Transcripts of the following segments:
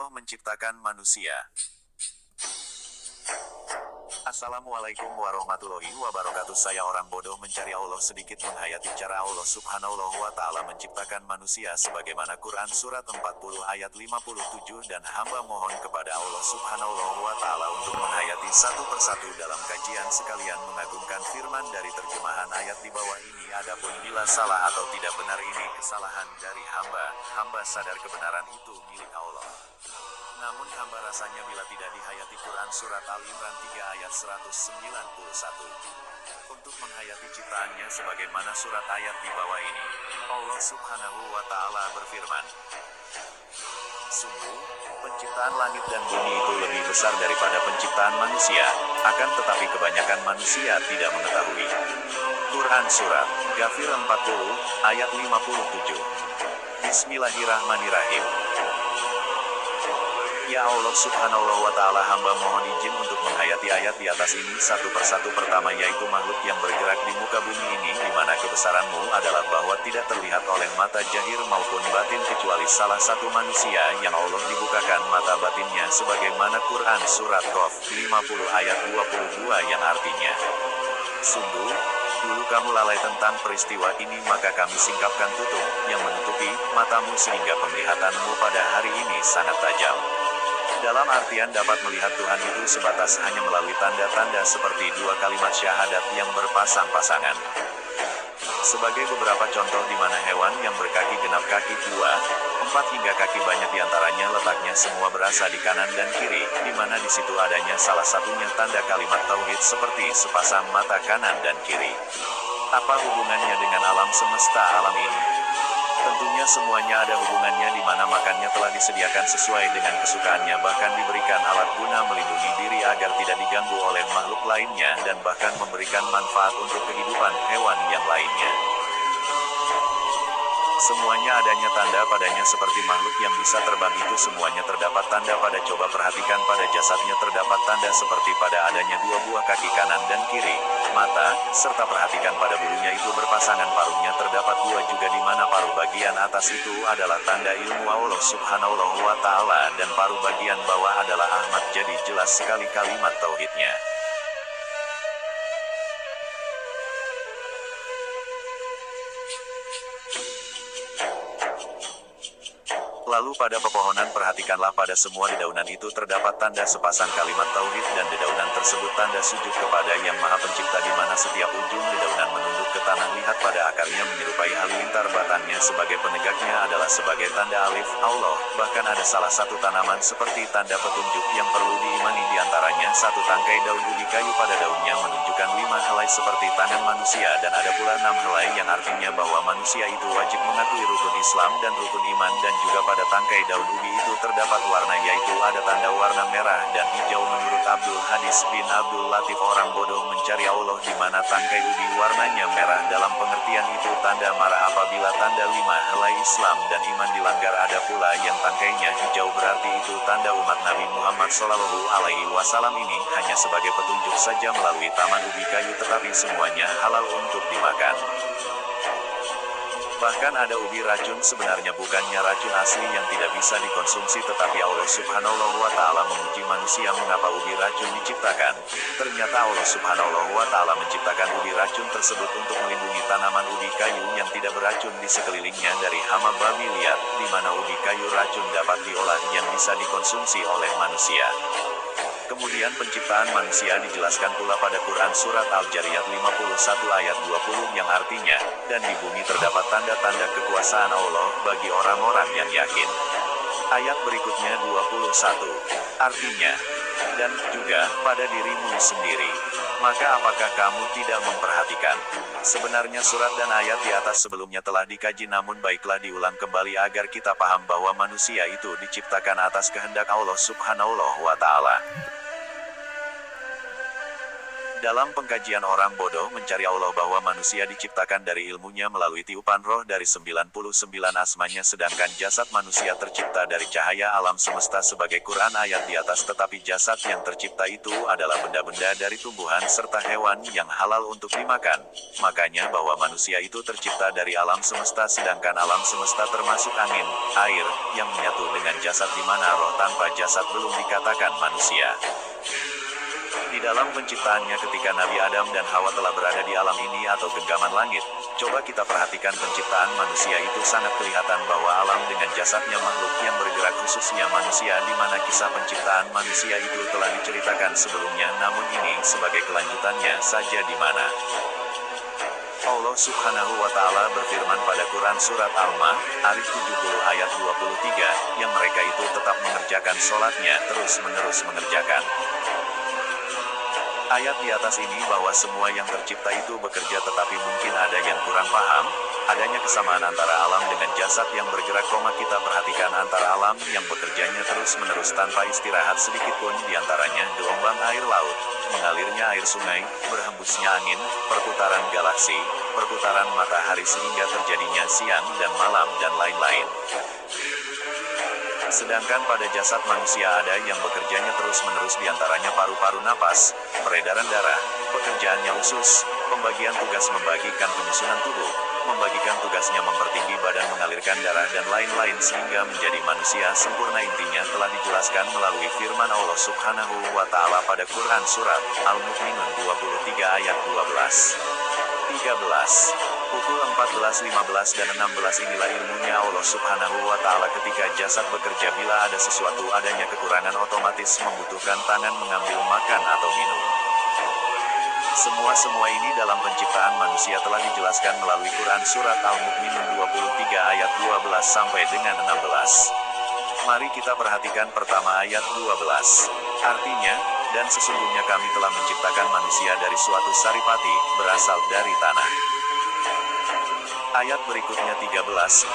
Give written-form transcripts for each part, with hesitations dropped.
Allah menciptakan manusia. Assalamualaikum warahmatullahi wabarakatuh. Saya orang bodoh mencari Allah, sedikit menghayati cara Allah subhanahu wa ta'ala menciptakan manusia sebagaimana Quran surat 40 ayat 57, dan hamba mohon kepada Allah subhanahu wa ta'ala untuk menghayati satu persatu dalam kajian sekalian mengagungkan firman dari terjemahan ayat di bawah ini. Adapun bila salah atau tidak benar ini kesalahan dari hamba sadar kebenaran itu milik Allah. Namun hamba rasanya bila tidak dihayati Quran surat Al-Imran 3 ayat 191. Untuk menghayati ciptaannya sebagaimana surat ayat di bawah ini, Allah subhanahu wa ta'ala berfirman, sungguh, penciptaan langit dan bumi itu lebih besar daripada penciptaan manusia, akan tetapi kebanyakan manusia tidak mengetahui. Quran surat Ghafir 40 ayat 57. Bismillahirrahmanirrahim. Ya Allah subhanahu wa ta'ala, hamba mohon izin untuk menghayati ayat di atas ini satu persatu. Pertama yaitu makhluk yang bergerak di muka bumi ini, di mana kebesaranmu adalah bahwa tidak terlihat oleh mata zahir maupun batin kecuali salah satu manusia yang Allah dibukakan mata batinnya sebagaimana Quran surat Qaf 50 ayat 22 yang artinya, sungguh, dulu kamu lalai tentang peristiwa ini maka kami singkapkan tutup yang menutupi matamu sehingga penglihatanmu pada hari ini sangat tajam. Dalam artian dapat melihat Tuhan itu sebatas hanya melalui tanda-tanda seperti dua kalimat syahadat yang berpasang-pasangan. Sebagai beberapa contoh di mana hewan yang berkaki genap, kaki 2, 4 hingga kaki banyak diantaranya letaknya semua berasa di kanan dan kiri, di mana di situ adanya salah satunya tanda kalimat tauhid seperti sepasang mata kanan dan kiri. Apa hubungannya dengan alam semesta alam ini? Tentunya semuanya ada hubungannya, di mana makannya telah disediakan sesuai dengan kesukaannya, bahkan diberikan alat guna melindungi diri agar tidak diganggu oleh makhluk lainnya, dan bahkan memberikan manfaat untuk kehidupan hewan yang lainnya. Semuanya adanya tanda padanya seperti makhluk yang bisa terbang itu semuanya terdapat tanda pada. Coba perhatikan pada jasadnya terdapat tanda seperti pada adanya dua buah kaki kanan dan kiri, mata, serta perhatikan pada bulunya itu berpasangan, paruhnya terdapat dua juga, di mana paruh bagian atas itu adalah tanda ilmu Allah subhanahu wa ta'ala dan paruh bagian bawah adalah Ahmad. Jadi jelas sekali kalimat tauhidnya. Lalu pada pepohonan perhatikanlah pada semua dedaunan itu terdapat tanda sepasang kalimat tauhid, dan dedaunan tersebut tanda sujud kepada Yang Maha Pencipta, di mana setiap ujung dedaunan menunduk ke tanah. Lihat pada akarnya menyerupai halilintar, batangnya sebagai penegaknya adalah sebagai tanda alif Allah. Bahkan ada salah satu tanaman seperti tanda petunjuk yang perlu diimani, diantaranya satu tangkai daun ubi kayu pada daunnya menunjukkan 5 helai seperti tangan manusia, dan ada pula 6 helai yang artinya bahwa manusia itu wajib mengakui rukun Islam dan rukun iman. Dan juga pada tangkai daun ubi itu terdapat warna, yaitu ada tanda warna merah dan hijau. Menurut Abdul Hadis bin Abdul Latif orang bodoh mencari Allah, di mana tangkai ubi warnanya merah dalam pengertian itu tanda marah apabila tanda 5 helai Islam dan iman dilanggar. Ada pula yang tangkainya hijau, berarti itu tanda umat Nabi Muhammad Shallallahu Alaihi Wasallam. Ini hanya sebagai petunjuk saja melalui taman ubi kayu, tetapi semuanya halal untuk dimakan. Bahkan ada ubi racun, sebenarnya bukannya racun asli yang tidak bisa dikonsumsi, tetapi Allah subhanahu wa ta'ala menguji manusia mengapa ubi racun diciptakan. Ternyata Allah subhanahu wa ta'ala menciptakan ubi racun tersebut untuk melindungi tanaman ubi kayu yang tidak beracun di sekelilingnya dari hama babi liar, di mana ubi kayu racun dapat diolah yang bisa dikonsumsi oleh manusia. Kemudian penciptaan manusia dijelaskan pula pada Quran surat Al-Jariyat 51 ayat 20 yang artinya, dan di bumi terdapat tanda-tanda kekuasaan Allah bagi orang-orang yang yakin. Ayat berikutnya 21, artinya, dan juga pada dirimu sendiri. Maka apakah kamu tidak memperhatikan? Sebenarnya surat dan ayat di atas sebelumnya telah dikaji, namun baiklah diulang kembali agar kita paham bahwa manusia itu diciptakan atas kehendak Allah subhanahu wa ta'ala. Dalam pengkajian orang bodoh mencari Allah bahwa manusia diciptakan dari ilmunya melalui tiupan roh dari 99 asmanya sedangkan jasad manusia tercipta dari cahaya alam semesta sebagai Quran ayat di atas tetapi jasad yang tercipta itu adalah benda-benda dari tumbuhan serta hewan yang halal untuk dimakan. Makanya bahwa manusia itu tercipta dari alam semesta sedangkan alam semesta termasuk angin, air, yang menyatu dengan jasad di mana roh tanpa jasad belum dikatakan manusia. Di dalam penciptaannya ketika Nabi Adam dan Hawa telah berada di alam ini atau genggaman langit, coba kita perhatikan penciptaan manusia itu sangat kelihatan bahwa alam dengan jasadnya makhluk yang bergerak khususnya manusia di mana kisah penciptaan manusia itu telah diceritakan sebelumnya namun ini sebagai kelanjutannya saja di mana Allah Subhanahu wa Ta'ala berfirman pada Quran Surat Al-Ma'arij 70 ayat 23, yang mereka itu tetap mengerjakan sholatnya terus-menerus mengerjakan. Ayat di atas ini bahwa semua yang tercipta itu bekerja tetapi mungkin ada yang kurang paham, adanya kesamaan antara alam dengan jasad yang bergerak kita perhatikan antara alam yang bekerjanya terus-menerus tanpa istirahat sedikitpun diantaranya gelombang air laut, mengalirnya air sungai, berhembusnya angin, perputaran galaksi, perputaran matahari sehingga terjadinya siang dan malam dan lain-lain. Sedangkan pada jasad manusia ada yang bekerjanya terus-menerus diantaranya paru-paru napas, peredaran darah, pekerjaannya usus, pembagian tugas membagikan penyusunan tubuh, membagikan tugasnya mempertinggi badan mengalirkan darah dan lain-lain sehingga menjadi manusia sempurna intinya telah dijelaskan melalui firman Allah Subhanahu wa Ta'ala pada Quran Surat Al-Mu'minun 23 ayat 12. 13. Pukul 14, 15 dan 16 inilah ilmunya Allah Subhanahu wa Ta'ala ketika jasad bekerja bila ada sesuatu adanya kekurangan otomatis membutuhkan tangan mengambil makan atau minum. Semua ini dalam penciptaan manusia telah dijelaskan melalui Quran Surat Al-Mu'minun 23 ayat 12 sampai dengan 16. Mari kita perhatikan pertama ayat 12. Artinya, dan sesungguhnya kami telah menciptakan manusia dari suatu saripati, berasal dari tanah. Ayat berikutnya 13,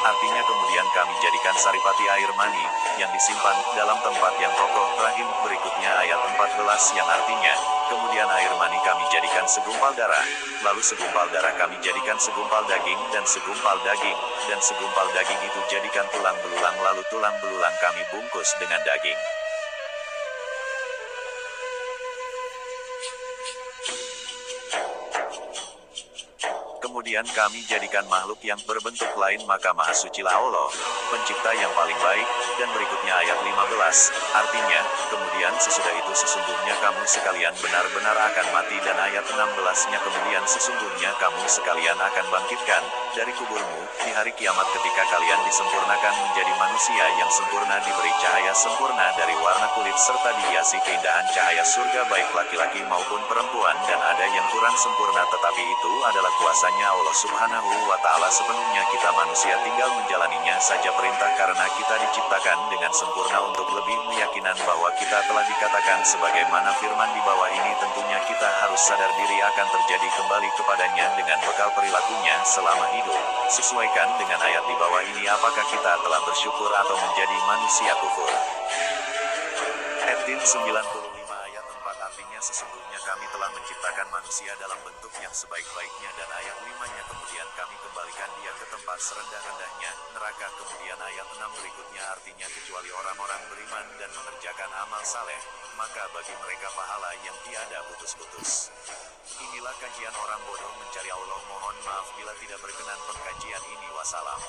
artinya kemudian kami jadikan saripati air mani, yang disimpan dalam tempat yang kokoh rahim. Berikutnya ayat 14 yang artinya, kemudian air mani kami jadikan segumpal darah, lalu segumpal darah kami jadikan segumpal daging, dan segumpal daging itu jadikan tulang belulang, lalu tulang belulang kami bungkus dengan daging. Kemudian kami jadikan makhluk yang berbentuk lain maka maha sucilah Allah, pencipta yang paling baik. Dan berikutnya ayat 15, artinya, kemudian sesudah itu sesungguhnya kamu sekalian benar-benar akan mati. Dan ayat 16-nya kemudian sesungguhnya kamu sekalian akan bangkitkan dari kuburmu di hari kiamat ketika kalian disempurnakan menjadi manusia yang sempurna diberi cahaya sempurna dari warna kulit serta dihiasi keindahan cahaya surga baik laki-laki maupun perempuan dan ada yang kurang sempurna tetapi itu adalah kuasanya Allah Subhanahu wa Ta'ala sepenuhnya kita manusia tinggal menjalaninya saja perintah karena kita diciptakan dengan sempurna untuk lebih meyakinan bahwa kita telah dikatakan sebagaimana firman di bawah ini tentunya kita harus sadar diri akan terjadi kembali kepadanya dengan bekal perilakunya selama hidup. Sesuaikan dengan ayat di bawah ini apakah kita telah bersyukur atau menjadi manusia kufur. Etin 95 ayat 4 artinya sesungguhnya kami telah menciptakan manusia dalam bentuk yang sebaik-baiknya dan ayat 5-nya kemudian kami kembalikan dia ke tempat serendah-rendahnya, neraka. Kemudian ayat 6 berikutnya artinya kecuali orang-orang beriman dan mengerjakan amal saleh, maka bagi mereka pahala yang tiada putus-putus. Inilah kajian orang bodoh mencari Allah. Mohon maaf bila tidak berkenan pengkajian ini. Wassalam.